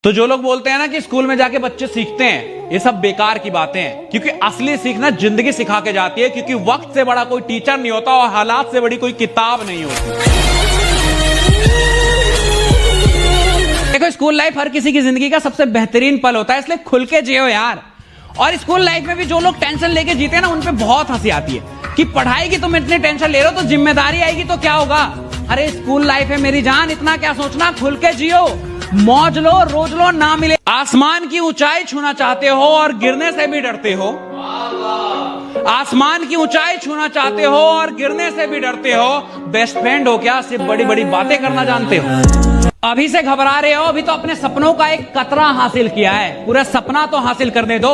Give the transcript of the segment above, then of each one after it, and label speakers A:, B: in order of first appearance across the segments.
A: तो जो लोग बोलते हैं ना कि स्कूल में जाके बच्चे सीखते हैं, ये सब बेकार की बातें हैं। क्योंकि असली सीखना जिंदगी सिखा के जाती है। क्योंकि वक्त से बड़ा कोई टीचर नहीं होता और हालात से बड़ी कोई किताब नहीं होती। देखो, स्कूल लाइफ हर किसी की जिंदगी का सबसे बेहतरीन पल होता है, इसलिए खुल के जियो यार। और स्कूल लाइफ में भी जो लोग टेंशन लेके जीते हैं ना, उन पे बहुत हंसी आती है कि पढ़ाई की तुम इतनी टेंशन ले रहे हो तो जिम्मेदारी आएगी तो क्या होगा। अरे स्कूल लाइफ है मेरी जान, इतना क्या सोचना, खुल के जियो, मौज लो, रोज लो, ना मिले। आसमान की ऊंचाई छूना चाहते हो और गिरने से भी डरते हो। आसमान की ऊंचाई छूना चाहते हो और गिरने से भी डरते हो। बेस्ट फ्रेंड हो क्या, सिर्फ बड़ी बड़ी बातें करना जानते हो। अभी से घबरा रहे हो, अभी तो अपने सपनों का एक कतरा हासिल किया है, पूरा सपना तो हासिल करने दो।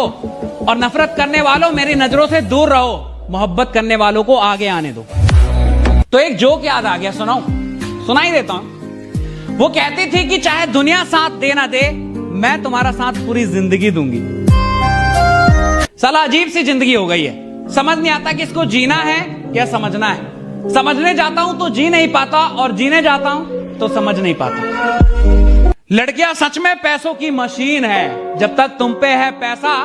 A: और नफरत करने वालों, मेरी नजरों से दूर रहो, मोहब्बत करने वालों को आगे आने दो। तो एक जोक याद आ गया, सुनाऊं? सुनाई देता हूं। वो कहती थी कि चाहे दुनिया साथ दे ना दे, मैं तुम्हारा साथ पूरी जिंदगी दूंगी। साला अजीब सी जिंदगी हो गई है, समझ नहीं आता कि इसको जीना है या समझना है। समझने जाता हूं तो जी नहीं पाता और जीने जाता हूं तो समझ नहीं पाता। लड़कियां सच में पैसों की मशीन है। जब तक तुम पे है पैसा,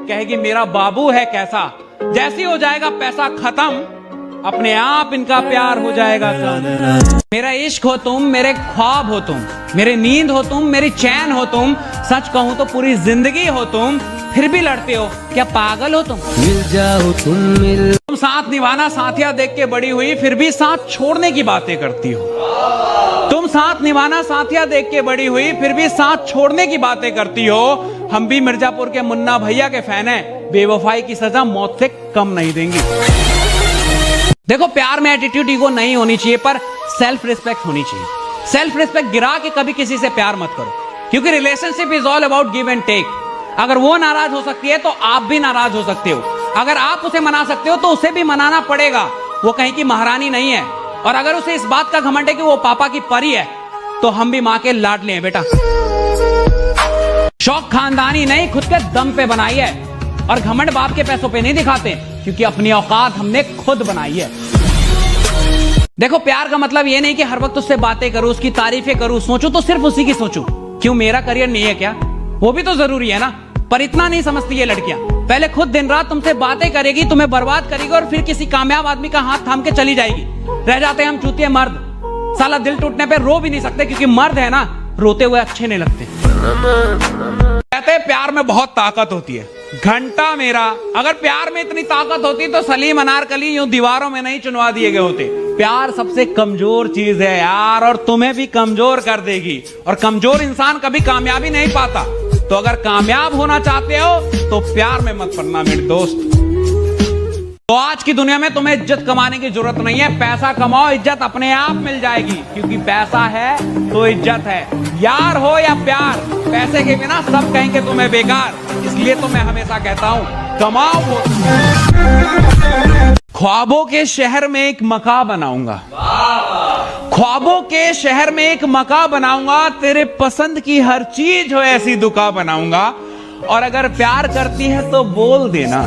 A: कहेगी मेरा बाबू है कैसा। जैसी हो जाएगा पैसा खत्म, अपने आप इनका प्यार हो जाएगा कम। मेरा इश्क हो तुम, मेरे ख्वाब हो तुम, मेरी नींद हो तुम, मेरी चैन हो तुम। सच कहूं तो पूरी जिंदगी हो तुम, फिर भी लड़ते हो, क्या पागल हो तुम?
B: मिल जाओ तुम
A: साथ निभाना साथिया देख के बड़ी हुई, फिर भी साथ छोड़ने की बातें करती हो। तुम साथ निभाना साथिया देख के बड़ी हुई, फिर भी साथ छोड़ने की बातें करती हो। हम भी मिर्जापुर के मुन्ना भैया के फैन हैं, बेवफाई की सजा मौत से कम नहीं देंगी। देखो, प्यार में एटीट्यूड, ईगो नहीं होनी चाहिए, पर सेल्फ रिस्पेक्ट होनी चाहिए। सेल्फ रिस्पेक्ट गिरा के कभी किसी से प्यार मत करो, क्योंकि relationship is all about give and take. अगर वो नाराज हो सकती है तो आप भी नाराज हो सकते हो। अगर आप उसे मना सकते हो तो उसे भी मनाना पड़ेगा। वो कहीं की महारानी नहीं है। और अगर उसे इस बात का घमंड है कि वो पापा की परी है, तो हम भी माँ के लाडले हैं बेटा। शौक खानदानी नहीं, खुद के दम पे बनाई है। और घमंड बाप के पैसों पे नहीं दिखाते, क्योंकि अपनी औकात हमने खुद बनाई है। देखो, प्यार का मतलब ये नहीं कि हर वक्त उससे बातें करूं, उसकी तारीफें करूं, सोचूं तो सिर्फ उसी की सोचूं। क्यों, मेरा करियर नहीं है क्या? वो भी तो जरूरी है ना। पर इतना नहीं समझती ये लड़कियां। पहले खुद दिन रात तुमसे बातें करेगी, तुम्हें बर्बाद करेगी और फिर किसी कामयाब आदमी का हाथ थाम के चली जाएगी। रह जाते हैं हम चूतिए मर्द। साला दिल टूटने पे रो भी नहीं सकते, क्योंकि मर्द है ना, रोते हुए अच्छे नहीं लगते। कहते हैं प्यार में बहुत ताकत होती है। घंटा मेरा, अगर प्यार में इतनी ताकत होती तो सलीम अनारकली यूं दीवारों में नहीं चुनवा दिए गए होते। प्यार सबसे कमजोर चीज है यार, और तुम्हें भी कमजोर कर देगी। और कमजोर इंसान कभी कामयाबी नहीं पाता। तो अगर कामयाब होना चाहते हो तो प्यार में मत पड़ना मेरे दोस्त। तो आज की दुनिया में तुम्हें इज्जत कमाने की जरूरत नहीं है। पैसा कमाओ, इज्जत अपने आप मिल जाएगी, क्योंकि पैसा है तो इज्जत है। यार हो या प्यार, पैसे के बिना सब कहेंगे तुम्हें बेकार। इसलिए तो मैं हमेशा कहता हूं, कमाओ वो। ख्वाबों के शहर में एक मकान बनाऊंगा। ख्वाबों के शहर में एक मकान बनाऊंगा। तेरे पसंद की हर चीज हो ऐसी दुकान बनाऊंगा। और अगर प्यार करती है तो बोल देना,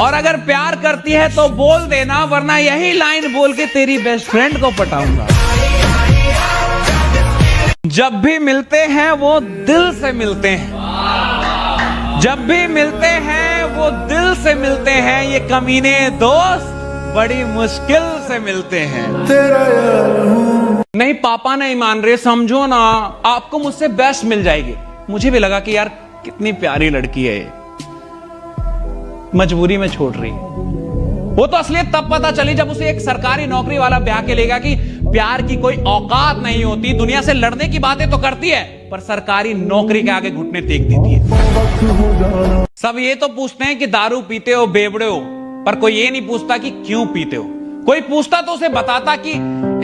A: और अगर प्यार करती है तो बोल देना, वरना यही लाइन बोल के तेरी बेस्ट फ्रेंड को पटाऊंगा। जब भी मिलते हैं वो दिल से मिलते हैं। जब भी मिलते हैं वो दिल से मिलते हैं। ये कमीने दोस्त बड़ी मुश्किल से मिलते हैं। नहीं, पापा नहीं मान रहे, समझो ना, आपको मुझसे बेस्ट मिल जाएगी। मुझे भी लगा कि यार कितनी प्यारी लड़की है ये, मजबूरी में छोड़ रही। वो तो असलियत तब पता चली जब उसे एक सरकारी नौकरी वाला ब्याह के लेगा कि प्यार की कोई औकात नहीं होती। दुनिया से लड़ने की बातें तो करती है, पर सरकारी नौकरी के आगे घुटने टेक देती है। सब ये तो पूछते हैं कि दारू पीते हो, बेवड़े हो, पर कोई ये नहीं पूछता कि क्यों पीते हो। कोई पूछता तो उसे बताता कि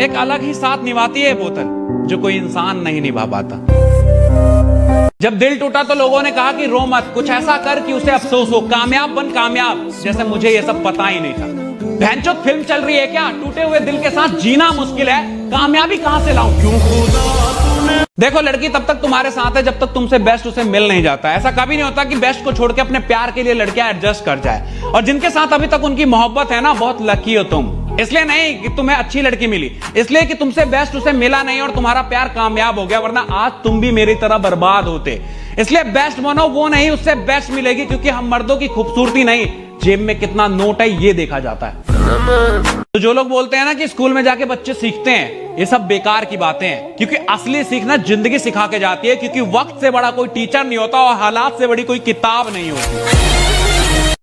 A: एक अलग ही साथ निभाती है बोतल, जो कोई इंसान नहीं निभा पाता। जब दिल टूटा तो लोगों ने कहा कि रो मत, कुछ ऐसा कर कि उसे अफसोस हो। कामयाब बन कामयाब, जैसे मुझे ये सब पता ही नहीं था। भैंचोद फिल्म चल रही है क्या? टूटे हुए दिल के साथ जीना मुश्किल है, कामयाबी कहां से लाऊं? देखो, लड़की तब तक तुम्हारे साथ है जब तक तुमसे बेस्ट उसे मिल नहीं जाता। ऐसा कभी नहीं होता कि बेस्ट को छोड़ के अपने प्यार के लिए लड़कियां एडजस्ट कर जाए। और जिनके साथ अभी तक उनकी मोहब्बत है ना, बहुत लकी हो तुम। इसलिए नहीं कि तुम्हें अच्छी लड़की मिली, इसलिए कि तुमसे बेस्ट उसे मिला नहीं और तुम्हारा प्यार कामयाब हो गया, वरना आज तुम भी मेरी तरह बर्बाद होते। इसलिए बेस्ट बनो, वो नहीं उससे बेस्ट मिलेगी, क्योंकि हम मर्दों की खूबसूरती नहीं, जेब में कितना नोट है ये देखा जाता है। तो जो लोग बोलते हैं ना कि स्कूल में जाके बच्चे सीखते हैं, ये सब बेकार की बातें हैं, क्योंकि असली सीखना जिंदगी सिखा के जाती है, क्योंकि वक्त से बड़ा कोई टीचर नहीं होता और हालात से बड़ी कोई किताब नहीं होती।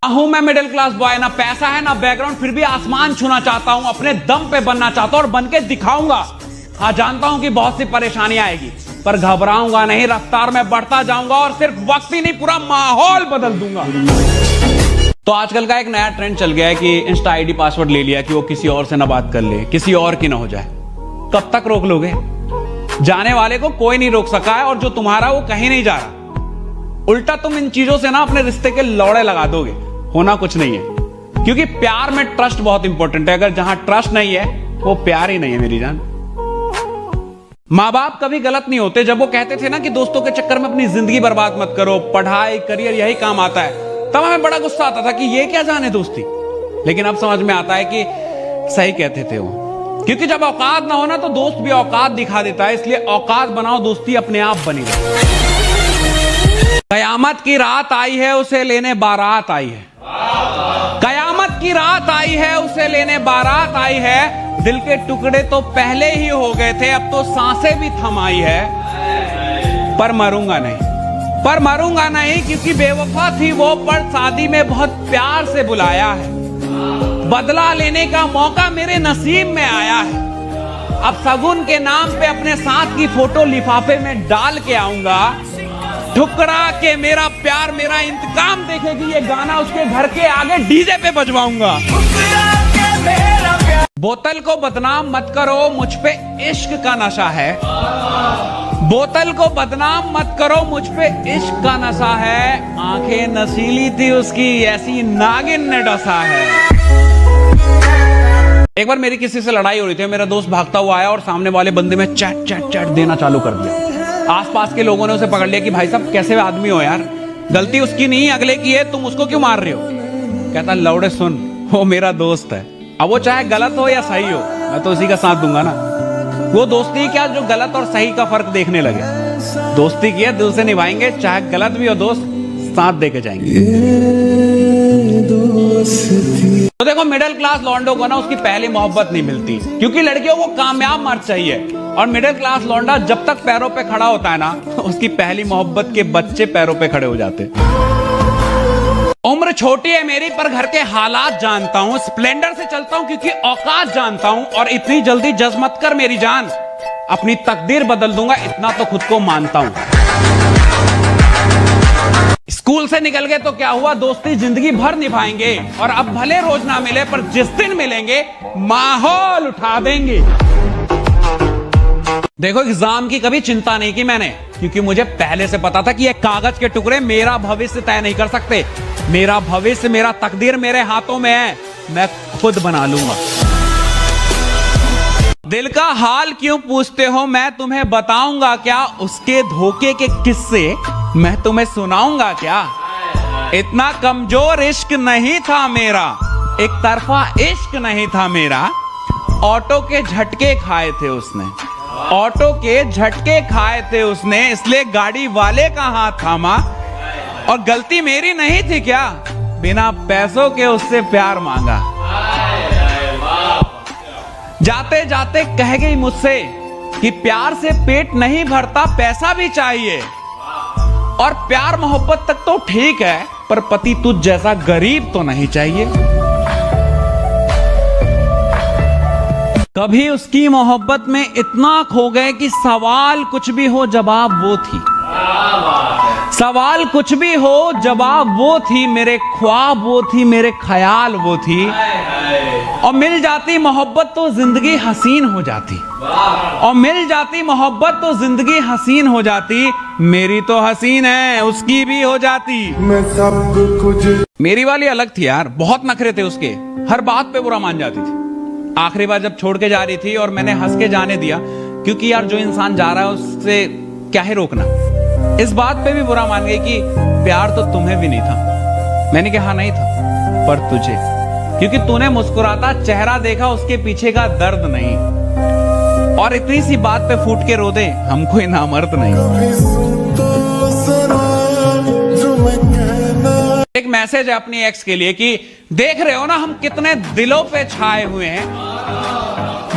A: हूं मैं मिडिल क्लास बॉय, ना पैसा है ना बैकग्राउंड, फिर भी आसमान छूना चाहता हूं, अपने दम पे बनना चाहता हूं और बन के दिखाऊंगा। हाँ जानता हूं कि बहुत सी परेशानी आएगी, पर घबराऊंगा नहीं, रफ्तार में बढ़ता जाऊंगा और सिर्फ वक्त ही नहीं पूरा माहौल बदल दूंगा। तो आजकल का एक नया ट्रेंड चल गया है कि इंस्टा आईडी पासवर्ड ले लिया कि वो किसी और से ना बात कर ले, किसी और की ना हो जाए। कब तक रोक लोगे? जाने वाले को कोई नहीं रोक सका है और जो तुम्हारा वो कहीं नहीं जा रहा। उल्टा तुम इन चीजों से ना अपने रिश्ते के लौड़े लगा दोगे। होना कुछ नहीं है, क्योंकि प्यार में ट्रस्ट बहुत इंपॉर्टेंट है। अगर जहां ट्रस्ट नहीं है वो प्यार ही नहीं है मेरी जान। माँ बाप कभी गलत नहीं होते। जब वो कहते थे ना कि दोस्तों के चक्कर में अपनी जिंदगी बर्बाद मत करो, पढ़ाई करियर यही काम आता है, तब हमें बड़ा गुस्सा आता था कि ये क्या जाने दोस्ती। लेकिन अब समझ में आता है कि सही कहते थे वो, क्योंकि जब औकात ना हो ना तो दोस्त भी औकात दिखा देता है। इसलिए औकात बनाओ, दोस्ती अपने आप बनी रहे। कयामत की रात आई है, उसे लेने बारात आई है। कयामत की रात आई है, उसे लेने बारात आई है। दिल के टुकड़े तो पहले ही हो गए थे, अब तो सांसें भी थमाई है। पर मरूंगा नहीं, पर मरूंगा नहीं, क्योंकि बेवफा थी वो, पर शादी में बहुत प्यार से बुलाया है। बदला लेने का मौका मेरे नसीब में आया है। अब सगुन के नाम पे अपने साथ की फोटो लिफाफे में डाल के आऊंगा। ठुकरा के मेरा प्यार मेरा इंतकाम देखेगी, ये गाना उसके घर के आगे डीजे पे बजवाऊंगा। बोतल को बदनाम मत करो, मुझ पे इश्क का नशा है। बोतल को बदनाम मत करो, मुझ पे इश्क का नशा है। आंखें नशीली थी उसकी, ऐसी नागिन ने डसा है। एक बार मेरी किसी से लड़ाई हो रही थी, मेरा दोस्त भागता हुआ आया और सामने वाले बंदे में चैट चैट चैट देना चालू कर दिया। आसपास के लोगों ने उसे पकड़ लिया कि भाई साहब कैसे आदमी हो यार, गलती उसकी नहीं अगले की है, तुम उसको क्यों मार रहे हो? कहता लौड़े सुन, वो मेरा दोस्त है, अब वो चाहे गलत हो या सही हो, मैं तो उसी का साथ दूंगा ना। वो दोस्ती क्या जो गलत और सही का फर्क देखने लगे। दोस्ती की है, दिल से निभाएंगे, चाहे गलत भी हो दोस्त, साथ देके जाएंगे। तो देखो मिडिल क्लास लौंडो को ना उसकी पहली मोहब्बत नहीं मिलती, क्योंकि लड़कियों को कामयाब मर्द चाहिए। और मिडिल क्लास लौंडा जब तक पैरों पे खड़ा होता है ना, उसकी पहली मोहब्बत के बच्चे पैरों पे खड़े हो जाते। उम्र छोटी है मेरी, पर घर के हालात जानता हूं। स्प्लेंडर से चलता हूं क्योंकि औकात जानता हूं। और इतनी जल्दी जज मत कर मेरी जान, अपनी तकदीर बदल दूंगा, इतना तो खुद को मानता हूं। स्कूल से निकल गए तो क्या हुआ, दोस्ती जिंदगी भर निभाएंगे। और अब भले रोज ना मिले, पर जिस दिन मिलेंगे माहौल उठा देंगे। देखो एग्जाम की कभी चिंता नहीं की मैंने, क्योंकि मुझे पहले से पता था कि ये कागज के टुकड़े मेरा भविष्य तय नहीं कर सकते। मेरा भविष्य, मेरा तकदीर मेरे हाथों में है, मैं खुद बना लूंगा। दिल का हाल क्यों पूछते हो, मैं तुम्हें बताऊंगा क्या। उसके धोखे के किस्से मैं तुम्हें सुनाऊंगा क्या। इतना कमजोर इश्क नहीं था मेरा, एक तरफा इश्क नहीं था मेरा। ऑटो के झटके खाए थे उसने, ऑटो के झटके खाए थे उसने, इसलिए गाड़ी वाले का हाथ थामा। और गलती मेरी नहीं थी क्या, बिना पैसों के उससे प्यार मांगा। जाते जाते कह गई मुझसे कि प्यार से पेट नहीं भरता, पैसा भी चाहिए। और प्यार मोहब्बत तक तो ठीक है, पर पति तुझ जैसा गरीब तो नहीं चाहिए। कभी उसकी मोहब्बत में इतना खो गए कि सवाल कुछ भी हो जवाब वो थी। सवाल कुछ भी हो जवाब वो थी, मेरे ख्वाब वो थी, मेरे ख्याल वो थी। और मिल जाती मोहब्बत तो जिंदगी हसीन हो जाती। और मिल जाती मोहब्बत तो जिंदगी हसीन हो जाती। मेरी तो हसीन है, उसकी भी हो जाती। मैं सब कुछ, मेरी वाली अलग थी यार, बहुत नखरे थे उसके, हर बात पे बुरा मान जाती थी। आखिरी बार जब छोड़ के जा रही थी और मैंने हंस के जाने दिया, क्योंकि यार जो इंसान जा रहा है उससे क्या है रोकना। इस बात पे भी बुरा मान गई कि प्यार तो तुम्हें भी नहीं था। मैंने कहा नहीं था, पर तुझे। क्योंकि तूने मुस्कुराता चेहरा देखा, उसके पीछे का दर्द नहीं। और इतनी सी बात पे फूट के रो दे, हम कोई नामर्द नहीं। एक मैसेज है अपनी एक्स के लिए कि देख रहे हो ना हम कितने दिलों पे छाए हुए हैं,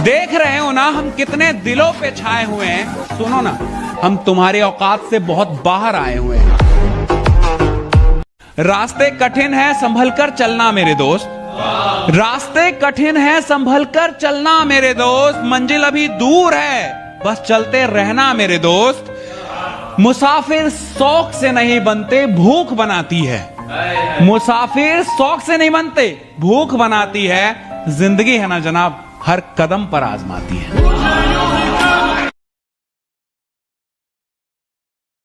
A: देख रहे हो ना हम कितने दिलों पे छाए हुए हैं। सुनो ना, हम तुम्हारी औकात से बहुत बाहर आए हुए हैं। रास्ते कठिन है, संभल कर चलना मेरे दोस्त। रास्ते कठिन है, संभल कर चलना मेरे दोस्त। मंजिल अभी दूर है, बस चलते रहना मेरे दोस्त। मुसाफिर शौक से नहीं बनते, भूख बनाती है। मुसाफिर शौक से नहीं बनते, भूख बनाती है। जिंदगी है ना जनाब, हर कदम पर आजमाती है।